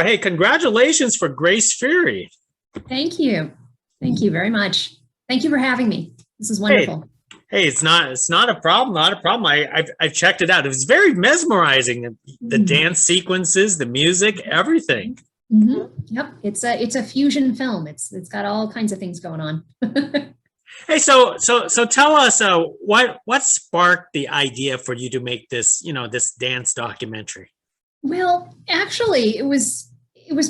Hey, congratulations for Grace Fury. Thank you. Thank you very much. Thank you for having me. This is Hey, wonderful. hey, it's not a problem, not a problem. I've checked it out. It was very mesmerizing. The Mm. dance sequences, the music, everything. Yep, it's a fusion film. It's got all kinds of things going on. Hey, so tell us what sparked the idea for you to make this, this dance documentary? Well, actually, it was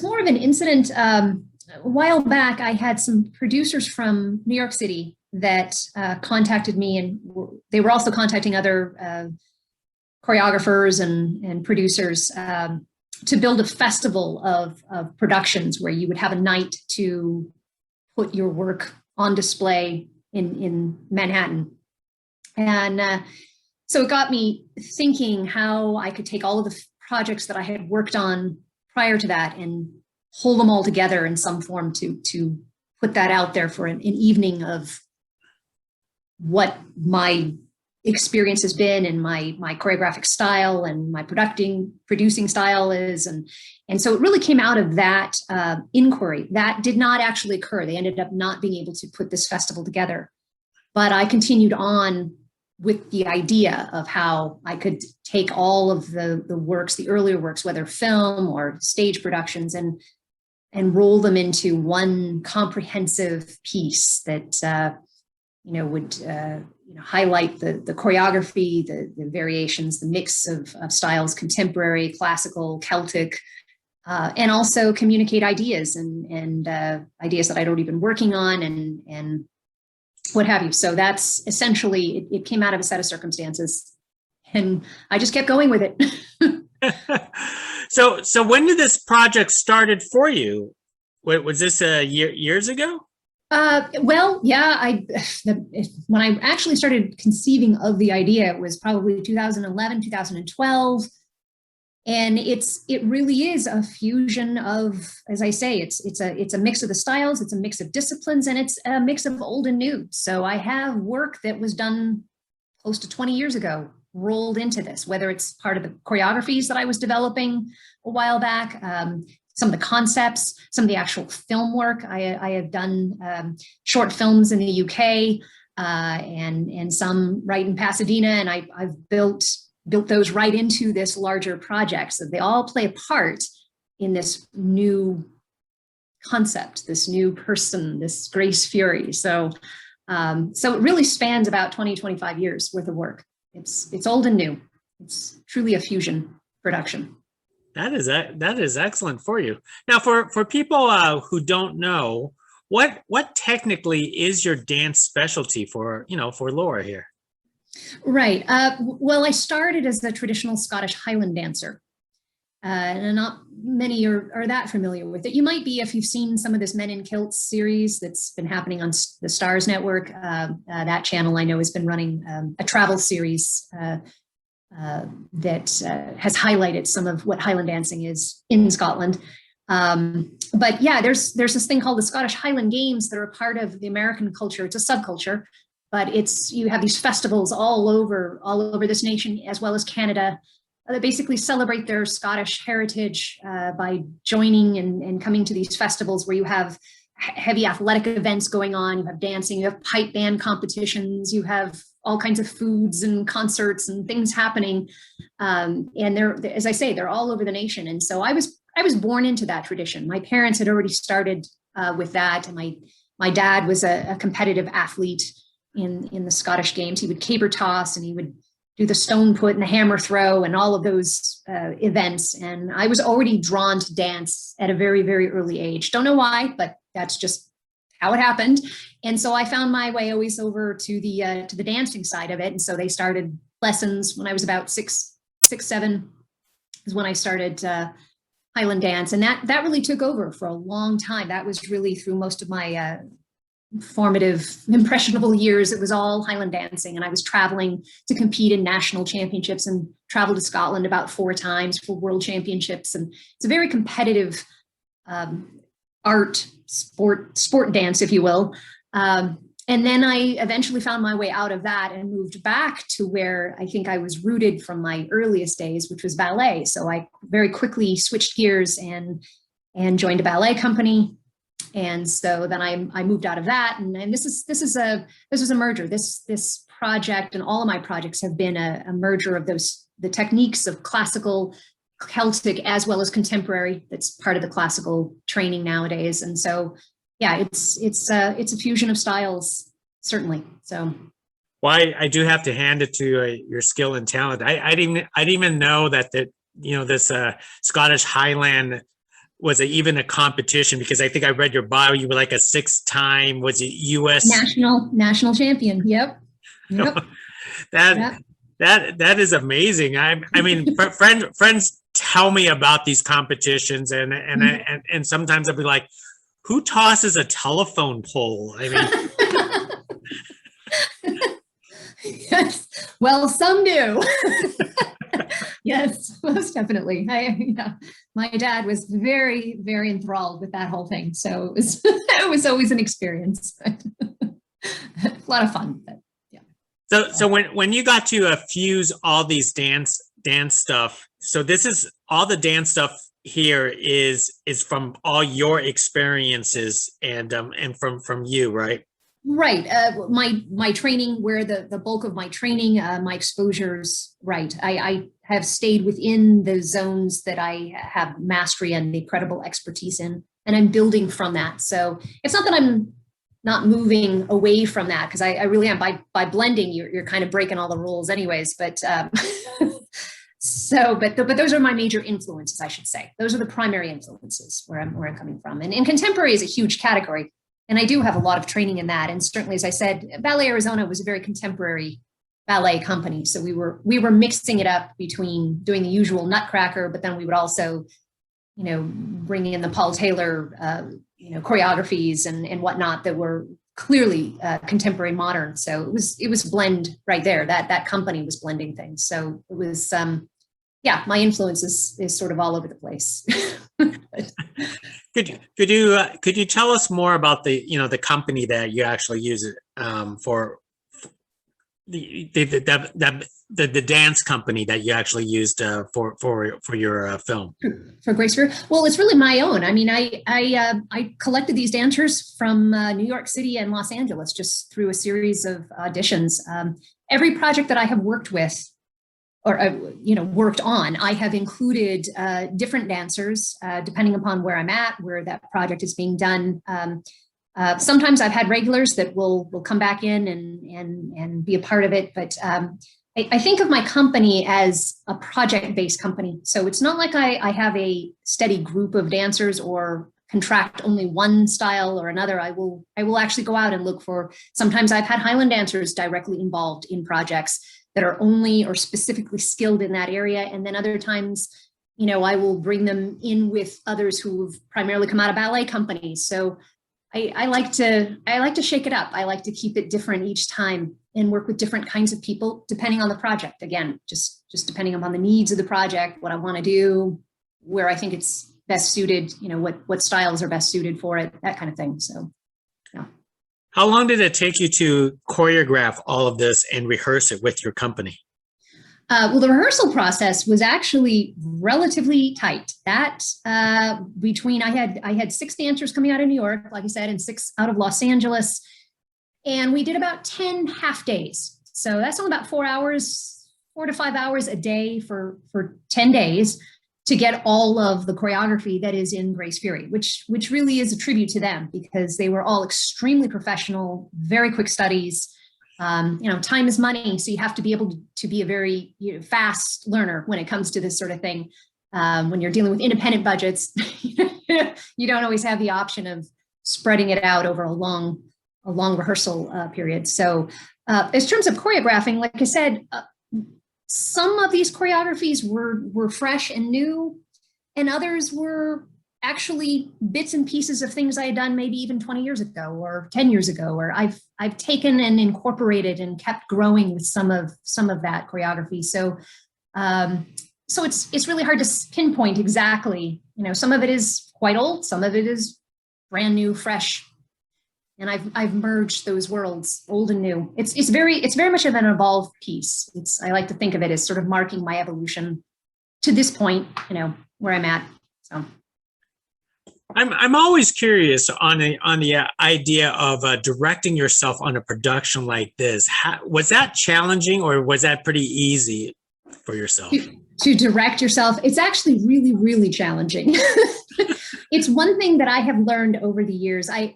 more of an incident. A while back, I had some producers from New York City that contacted me, and they were also contacting other choreographers and producers to build a festival of productions where you would have a night to put your work on display in Manhattan. And so it got me thinking how I could take all of the projects that I had worked on prior to that and hold them all together in some form to put that out there for an evening of what my experience has been and my choreographic style and my producing style is. And so it really came out of that inquiry. That did not actually occur. They ended up not being able to put this festival together. But I continued on with the idea of how I could take all of the works, the earlier works, whether film or stage productions, and roll them into one comprehensive piece that would highlight the choreography, the variations, the mix of styles, contemporary, classical, Celtic, and also communicate ideas and ideas that I'd already been working on and what have you. So that's essentially, it came out of a set of circumstances and I just kept going with it. So when did this project started for you? Was this years ago? Well, yeah, when I actually started conceiving of the idea, it was probably 2011, 2012. And it really is a fusion of, as I say, it's a mix of the styles, it's a mix of disciplines, and it's a mix of old and new. So I have work that was done close to 20 years ago rolled into this, whether it's part of the choreographies that I was developing a while back, some of the concepts, some of the actual film work. I have done short films in the UK and some right in Pasadena, and I've built those right into this larger project. So they all play a part in this new concept, this new person, this Grace Fury. So it really spans about 20, 25 years worth of work. It's old and new. It's truly a fusion production. That is excellent for you. Now, for people who don't know, what technically is your dance specialty for Laura here? Right. Well, I started as a traditional Scottish Highland dancer. And not many are that familiar with it. You might be if you've seen some of this Men in Kilts series that's been happening on the Stars Network. That channel I know has been running a travel series that has highlighted some of what Highland dancing is in Scotland. But yeah, there's this thing called the Scottish Highland Games that are a part of the American culture. It's a subculture, but you have these festivals all over this nation as well as Canada that basically celebrate their Scottish heritage by joining and coming to these festivals where you have heavy athletic events going on, you have dancing, you have pipe band competitions, you have all kinds of foods and concerts and things happening. And they're, as I say, they're all over the nation. And so I was born into that tradition. My parents had already started with that. And my dad was a competitive athlete in the Scottish games. He would caber toss and he would do the stone put and the hammer throw and all of those events. And I was already drawn to dance at a very, very early age. Don't know why, but that's just how it happened. And so I found my way always over to the dancing side of it. And so they started lessons when I was about six, 7 is when I started Highland dance. And that really took over for a long time. That was really through most of my formative, impressionable years. It was all Highland dancing, and I was traveling to compete in national championships and traveled to Scotland about 4 times for world championships. And it's a very competitive sport dance, if you will. And then I eventually found my way out of that and moved back to where I think I was rooted from my earliest days, which was ballet. So I very quickly switched gears and and joined a ballet company. And so then I moved out of that, and this was a merger. This project and all of my projects have been a merger of the techniques of classical, Celtic, as well as contemporary. That's part of the classical training nowadays. And so, yeah, it's a fusion of styles, certainly. So. Well, I do have to hand it to your skill and talent. I didn't even know that this Scottish Highland was even a competition, because I think I read your bio. You were like a 6-time, was it U.S. national champion? Yep. That is amazing. I mean, friends tell me about these competitions, and sometimes I'll be like, who tosses a telephone pole? I mean. Yes. Well, some do. Yes, most definitely. My dad was very, very enthralled with that whole thing. So it was always an experience. A lot of fun. But yeah. So when you got to fuse all these dance stuff, so this is all the dance stuff here is from all your experiences and from you, right? Right. My training, where the bulk of my training, my exposures, right. I have stayed within the zones that I have mastery and incredible expertise in, and I'm building from that. So it's not that I'm not moving away from that, because I really am. By blending, you're kind of breaking all the rules anyways. But but those are my major influences, I should say. Those are the primary influences where I'm coming from. And contemporary is a huge category. And I do have a lot of training in that. And certainly, as I said, Ballet Arizona was a very contemporary ballet company. So we were mixing it up between doing the usual Nutcracker, but then we would also, bring in the Paul Taylor, choreographies and whatnot that were clearly contemporary modern. So it was blend right there. That company was blending things. So it was, my influence is sort of all over the place. Could you tell us more about the company that you actually use it for, the dance company that you actually used for your film? For Grace Fury? Well, it's really my own. I mean, I collected these dancers from New York City and Los Angeles just through a series of auditions. Every project that I have worked with, or worked on, I have included different dancers depending upon where I'm at, where that project is being done. Sometimes I've had regulars that will come back in and be a part of it, but I think of my company as a project-based company. So it's not like I have a steady group of dancers or contract only one style or another. I will actually go out and look for. Sometimes I've had Highland dancers directly involved in projects that are only or specifically skilled in that area. And then other times, I will bring them in with others who have primarily come out of ballet companies. So I like to shake it up. I like to keep it different each time and work with different kinds of people depending on the project. Again, just depending upon the needs of the project, what I want to do, where I think it's best suited, what styles are best suited for it, that kind of thing. So, yeah. How long did it take you to choreograph all of this and rehearse it with your company? Well, the rehearsal process was actually relatively tight. That between I had 6 dancers coming out of New York, like I said, and 6 out of Los Angeles, and we did about 10 half days. So that's only about 4 to 5 hours a day for 10 days to get all of the choreography that is in Grace Fury, which really is a tribute to them, because they were all extremely professional, very quick studies. Time is money, so you have to be able to be a very fast learner when it comes to this sort of thing. When you're dealing with independent budgets, you don't always have the option of spreading it out over a long rehearsal period. So in terms of choreographing, like I said, some of these choreographies were fresh and new, and others were actually bits and pieces of things I had done maybe even 20 years ago or 10 years ago, where I've taken and incorporated and kept growing with some of that choreography. So it's really hard to pinpoint exactly. Some of it is quite old, some of it is brand new, fresh, and I've merged those worlds, old and new. It's very much of an evolved piece. I like to think of it as sort of marking my evolution to this point, where I'm at. So. I'm always curious on the idea of directing yourself on a production like this. Was that challenging, or was that pretty easy for yourself? To direct yourself, it's actually really, really challenging. It's one thing that I have learned over the years. It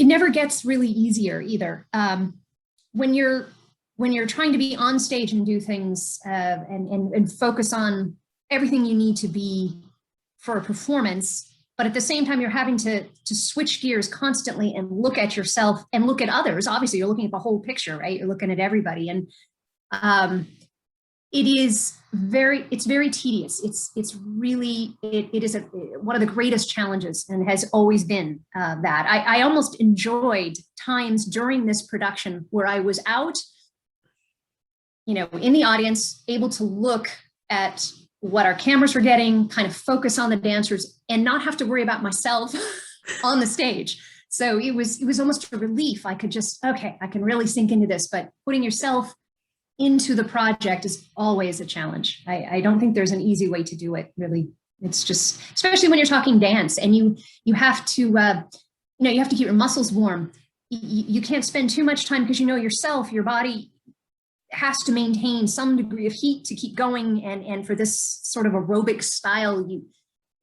never gets really easier either. When you're trying to be on stage and do things and focus on everything you need to be for a performance, but at the same time, you're having to switch gears constantly and look at yourself and look at others. Obviously, you're looking at the whole picture, right? You're looking at everybody. And it's very tedious. It is one of the greatest challenges, and has always been that. I almost enjoyed times during this production where I was out, in the audience, able to look at what our cameras were getting, kind of focus on the dancers, and not have to worry about myself on the stage. So it was almost a relief. I could just, okay, I can really sink into this. But putting yourself into the project is always a challenge. I don't think there's an easy way to do it, really. It's just, especially when you're talking dance, and you have to, you have to keep your muscles warm. You can't spend too much time, because yourself, your body has to maintain some degree of heat to keep going, and for this sort of aerobic style,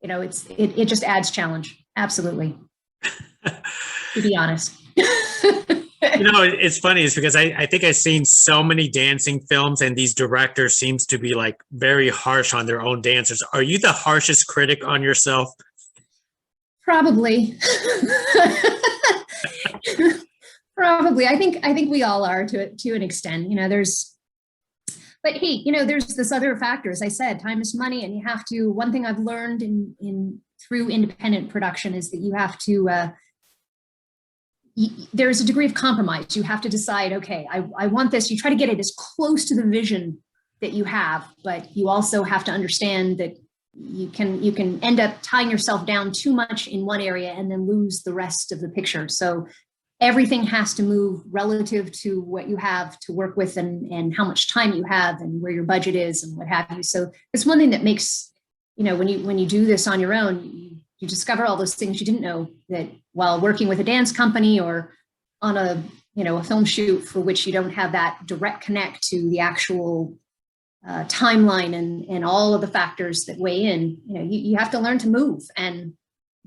it just adds challenge. Absolutely. To be honest. It's funny, is because I think I've seen so many dancing films, and these directors seems to be like very harsh on their own dancers. Are you the harshest critic on yourself? Probably. Probably. I think we all are to an extent. But hey, there's this other factor. As I said, time is money, and you have to. One thing I've learned through independent production is that you have to. There's a degree of compromise. You have to decide, okay, I want this. You try to get it as close to the vision that you have, but you also have to understand that you can end up tying yourself down too much in one area and then lose the rest of the picture. So everything has to move relative to what you have to work with, and how much time you have, and where your budget is, and what have you. So it's one thing that makes, when you do this on your own, you discover all those things you didn't know, that while working with a dance company or on a film shoot for which you don't have that direct connect to the actual timeline and all of the factors that weigh in, you have to learn to move and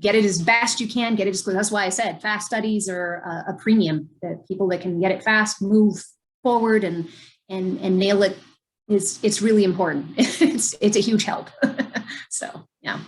get it as best you can, get it as close. That's why I said fast studies are a premium. That people that can get it fast, move forward and nail it, it's really important. It's a huge help. So yeah.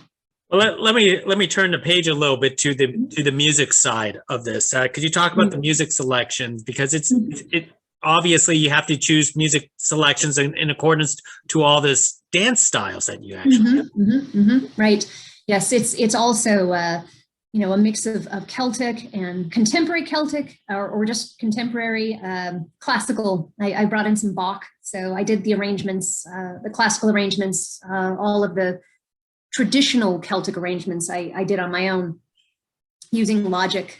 Well, let me turn the page a little bit to the music side of this. Could you talk about the music selections, because it obviously you have to choose music selections in accordance to all this dance styles that you actually have. Right. Yes, it's also a mix of Celtic and contemporary Celtic, or just contemporary classical. I brought in some Bach, so I did the arrangements, the classical arrangements, all of the traditional Celtic arrangements I did on my own using Logic.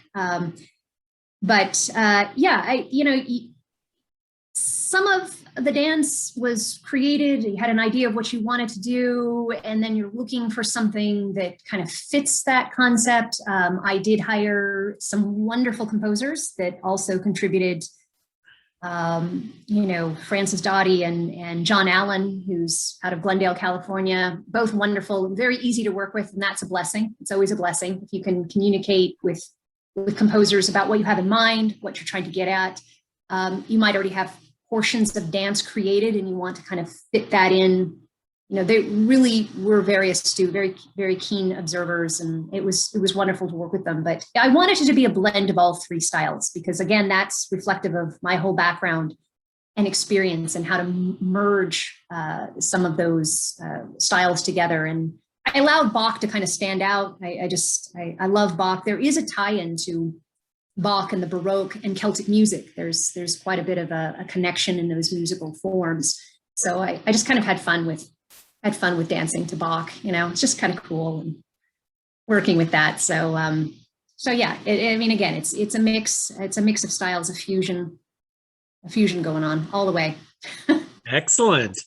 Some of the dance was created, you had an idea of what you wanted to do, and then you're looking for something that kind of fits that concept. I did hire some wonderful composers that also contributed. Francis Dottie and John Allen, who's out of Glendale, California, both wonderful, very easy to work with. And that's a blessing. It's always a blessing if you can communicate with composers about what you have in mind, what you're trying to get at. You might already have portions of dance created and you want to kind of fit that in. They really were very astute, very, very keen observers, and it was wonderful to work with them. But I wanted it to be a blend of all three styles, because again, that's reflective of my whole background and experience, and how to merge some of those styles together. And I allowed Bach to kind of stand out. I love Bach. There is a tie-in to Bach and the Baroque and Celtic music. There's quite a bit of a connection in those musical forms. So I just kind of had fun with dancing to Bach. It's just kind of cool and working with that. So yeah, again, it's a mix. It's a mix of styles, a fusion going on all the way. Excellent.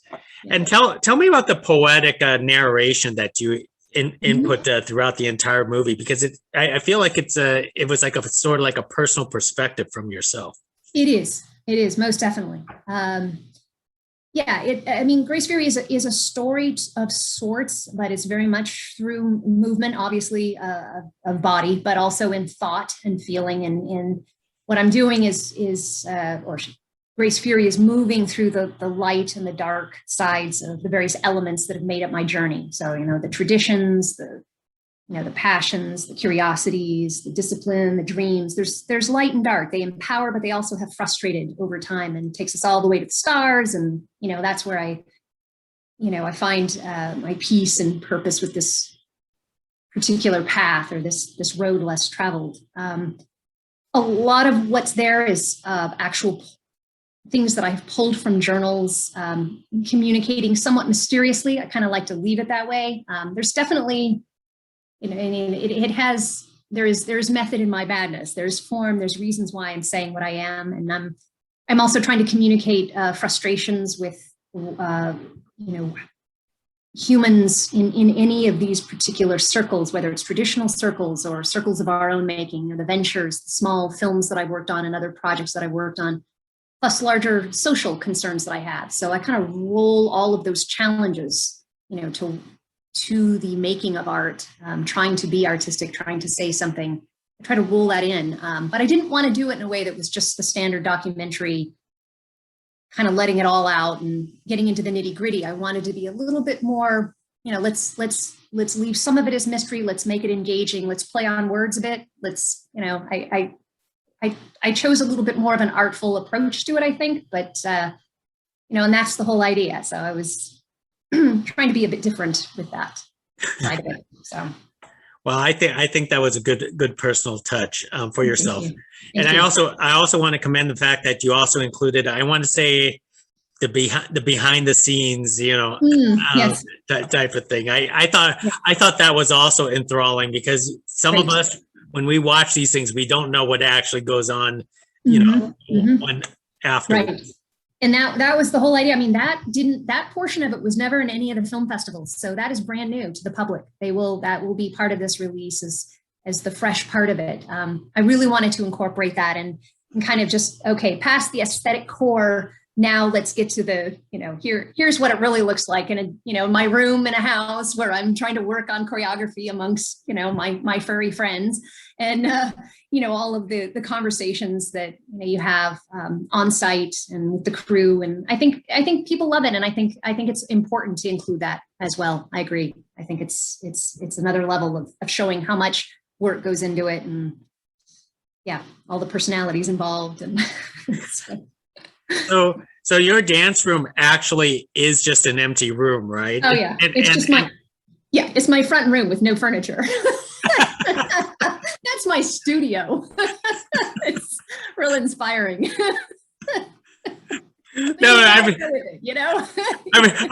Yeah. And tell me about the poetic narration that you input throughout the entire movie, because I feel like it was like a sort of like a personal perspective from yourself. It is most definitely. I mean, Grace Fury is a story of sorts, but it's very much through movement, obviously, of body, but also in thought and feeling. And what I'm doing Grace Fury is moving through the light and the dark sides of the various elements that have made up my journey. So, the traditions, the passions, the curiosities, the discipline, the dreams. There's light and dark. They empower, but they also have frustrated over time, and takes us all the way to the stars. And that's where I find my peace and purpose with this particular path, or this road less traveled. A lot of what's there is actual things that I've pulled from journals, communicating somewhat mysteriously. I kind of like to leave it that way. There's definitely, there's method in my badness. There's form, there's reasons why I'm saying what I am. And I'm also trying to communicate frustrations with, humans in any of these particular circles, whether it's traditional circles or circles of our own making, the ventures, the small films that I've worked on and other projects that I've worked on, plus larger social concerns that I have. So I kind of roll all of those challenges, to the making of art, trying to be artistic, trying to say something. I try to roll that in, but I didn't want to do it in a way that was just the standard documentary, kind of letting it all out and getting into the nitty gritty. I wanted to be a little bit more, let's leave some of it as mystery. Let's make it engaging. Let's play on words a bit. I chose a little bit more of an artful approach to it, I think, but, and that's the whole idea. So I was trying to be a bit different with that side of it. So, well, I think that was a good personal touch for yourself. Thank and you. I also want to commend the fact that you also included, I want to say, the behind the scenes, Yes. that type of thing. I thought that was also enthralling, because some of us, when we watch these things, we don't know what actually goes on, when afterwards. Right. And that was the whole idea. I mean, that portion of it was never in any of the film festivals. So that is brand new to the public. That will be part of this release as the fresh part of it. I really wanted to incorporate that and kind of just, okay, past the aesthetic core. Now let's get to the, here's what it really looks like in my room in a house where I'm trying to work on choreography amongst, my furry friends, and, all of the conversations that you have on site and with the crew. And I think people love it. And I think it's important to include that as well. I agree. I think it's another level of showing how much work goes into it, and all the personalities involved. And So your dance room actually is just an empty room, right? Oh yeah, it's my front room with no furniture. That's my studio. It's real inspiring. No, I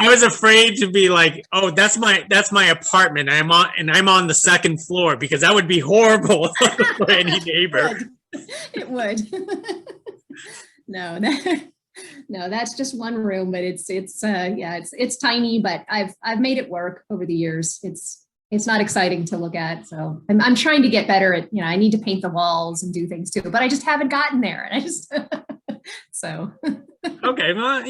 was afraid to be like, oh, that's my apartment. I'm on the second floor, because that would be horrible for any neighbor. It would. No, that's just one room, but it's tiny, but I've made it work over the years. It's not exciting to look at. So I'm trying to get better at, I need to paint the walls and do things too, but I just haven't gotten there. And I just, so. Okay. Well,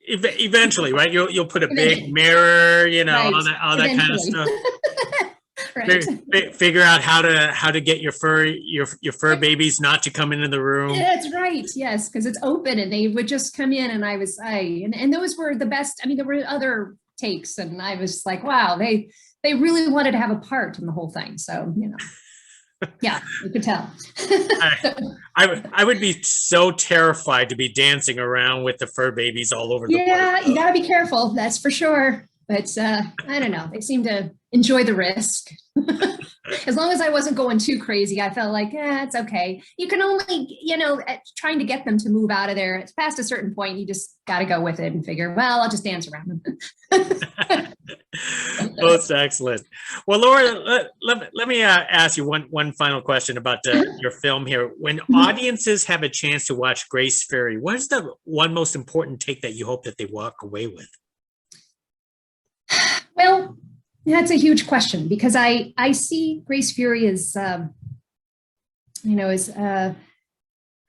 eventually, right? You'll put a big mirror, Right. all that kind of stuff. Right. Figure out how to get your fur babies not to come into the room. That's right. Yes, because it's open and they would just come in, and and those were the best. I mean, there were other takes, and I was like, wow, they really wanted to have a part in the whole thing. So yeah, you could tell. I would be so terrified to be dancing around with the fur babies all over the place. Yeah, you got to be careful. That's for sure. But I don't know. They seem to enjoy the risk. As long as I wasn't going too crazy, I felt like, it's okay. You can only, trying to get them to move out of there. It's past a certain point. You just got to go with it and figure, well, I'll just dance around them. Well, it's excellent. Well, Laura, let me ask you one final question about your film here. When audiences have a chance to watch Grace Fury, what is the one most important take that you hope that they walk away with? Well, That's a huge question, because I see Grace Fury as, as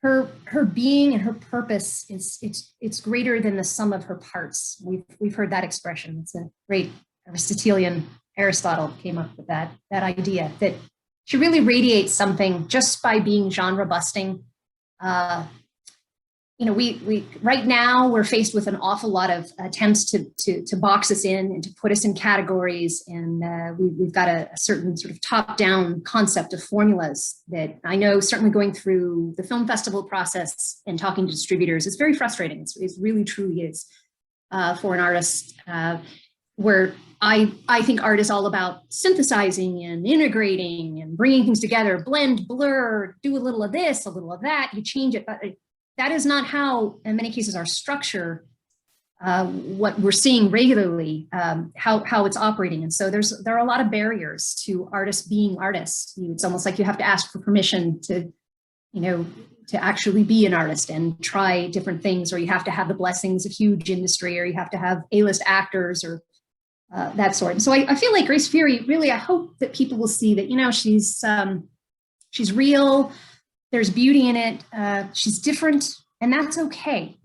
her being and her purpose is it's greater than the sum of her parts. We've heard that expression. It's a great Aristotelian. Aristotle came up with that idea that she really radiates something just by being genre busting. We right now we're faced with an awful lot of attempts to box us in and to put us in categories, and we've got a certain sort of top-down concept of formulas that I know, certainly going through the film festival process and talking to distributors, it's very frustrating. It really truly is for an artist, where I think art is all about synthesizing and integrating and bringing things together, blend, blur, do a little of this, a little of that, you change it, but that is not how, in many cases, our structure, what we're seeing regularly, how it's operating. And so there are a lot of barriers to artists being artists. It's almost like you have to ask for permission to actually be an artist and try different things, or you have to have the blessings of huge industry, or you have to have A-list actors, or that sort. And so I feel like Grace Fury, really, I hope that people will see that, she's real. There's beauty in it. She's different, and that's okay.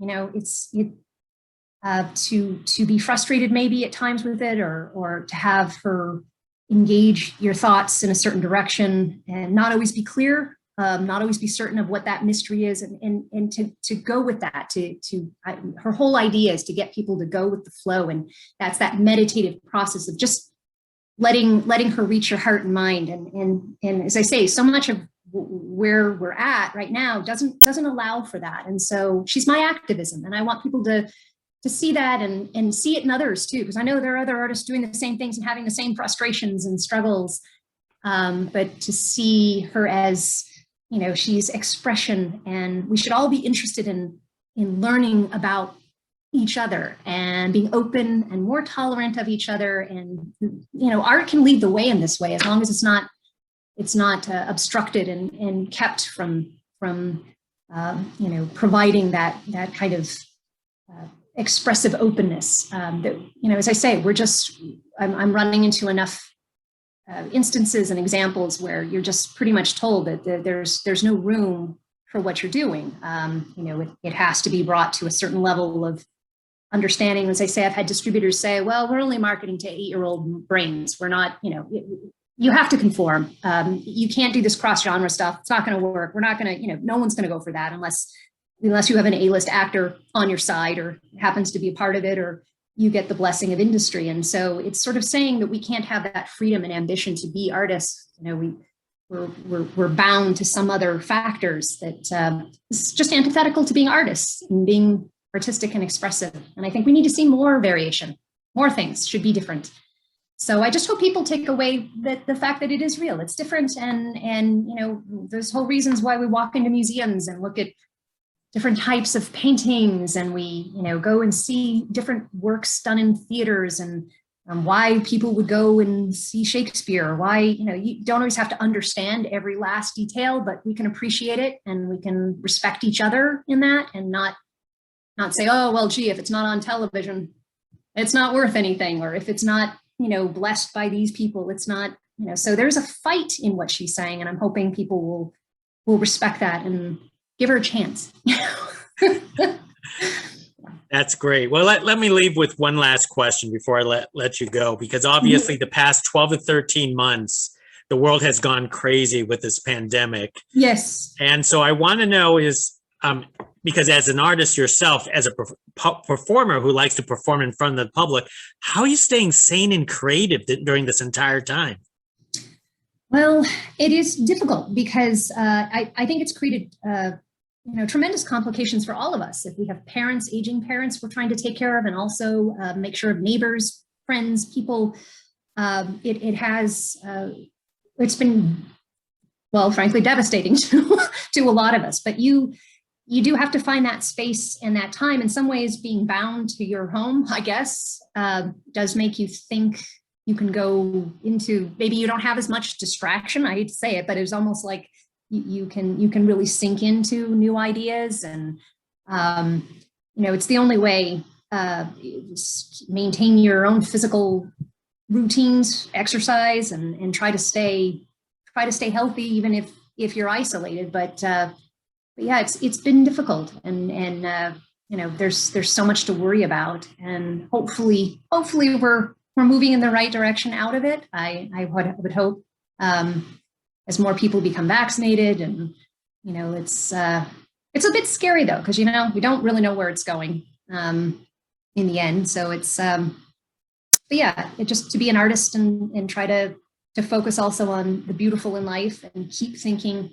To be frustrated maybe at times with it, or to have her engage your thoughts in a certain direction and not always be clear, not always be certain of what that mystery is, and to go with that. Her whole idea is to get people to go with the flow, and that's that meditative process of just letting her reach your heart and mind. And as I say, so much of where we're at right now doesn't allow for that. And so she's my activism, and I want people to see that and see it in others too, because I know there are other artists doing the same things and having the same frustrations and struggles, but to see her as, she's expression, and we should all be interested in learning about each other and being open and more tolerant of each other. And art can lead the way in this way, as long as it's not obstructed and kept from providing that kind of expressive openness. That, as I say, I'm running into enough instances and examples where you're just pretty much told that there's no room for what you're doing. It has to be brought to a certain level of understanding. As I say, I've had distributors say, well, we're only marketing to 8-year-old brains. We're not, you have to conform. You can't do this cross-genre stuff. It's not going to work. We're not going to, no one's going to go for that unless you have an A-list actor on your side, or happens to be a part of it, or you get the blessing of industry. And so it's sort of saying that we can't have that freedom and ambition to be artists. We're bound to some other factors that is just antithetical to being artists and being artistic and expressive. And I think we need to see more variation. More things should be different. So I just hope people take away the fact that it is real, it's different, and there's whole reasons why we walk into museums and look at different types of paintings, and we go and see different works done in theaters, and why people would go and see Shakespeare, why you don't always have to understand every last detail, but we can appreciate it, and we can respect each other in that, and not say, oh well, gee, if it's not on television, it's not worth anything, or if it's not blessed by these people, it's not, so there's a fight in what she's saying, and I'm hoping people will respect that and give her a chance. That's great. Well, let me leave with one last question before I let you go, because obviously the past 12 to 13 months, the world has gone crazy with this pandemic. Yes. And so I want to know is, because as an artist yourself, as a performer who likes to perform in front of the public, how are you staying sane and creative during this entire time? Well, it is difficult because I think it's created tremendous complications for all of us. If we have parents, aging parents we're trying to take care of, and also make sure of neighbors, friends, people, it's been, well, frankly, devastating to a lot of us. But you do have to find that space and that time. In some ways, being bound to your home, I guess, does make you think you can go into, maybe you don't have as much distraction. I hate to say it, but it's almost like you can really sink into new ideas, and it's the only way. Maintain your own physical routines, exercise, and try to stay healthy, even if you're isolated. But yeah, it's been difficult, and you know, there's so much to worry about, and hopefully we're moving in the right direction out of it. I would hope, as more people become vaccinated, and you know, it's a bit scary though, because you know, we don't really know where it's going in the end. So it's but yeah, it just to be an artist and try to focus also on the beautiful in life, and keep thinking,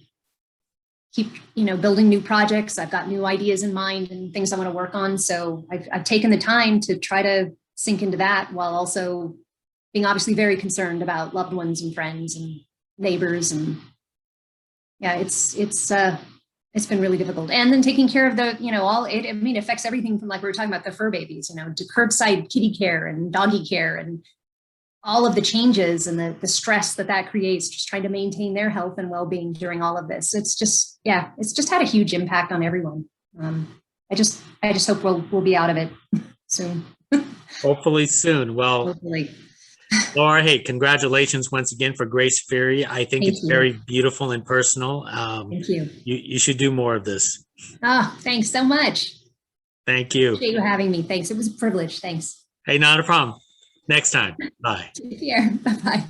keep, you know, building new projects. I've got new ideas in mind and things I want to work on. So I've taken the time to try to sink into that, while also being obviously very concerned about loved ones and friends and neighbors. And yeah, it's been really difficult. And then taking care of the, you know, I mean, it affects everything from, like we were talking about, the fur babies, you know, to curbside kitty care and doggy care, and all of the changes and the stress that creates, just trying to maintain their health and well-being during all of this. It's just, yeah, it's just had a huge impact on everyone. I just hope we'll be out of it soon. Hopefully soon. Well, Hopefully. Laura, hey, congratulations once again for Grace Fury. I think Thank it's you. very beautiful and personal. Thank you. You should do more of this. Oh, thanks so much. Thank you. Appreciate you having me. Thanks. It was a privilege. Thanks. Hey, not a problem. Next time. Bye. Take care. Bye-bye.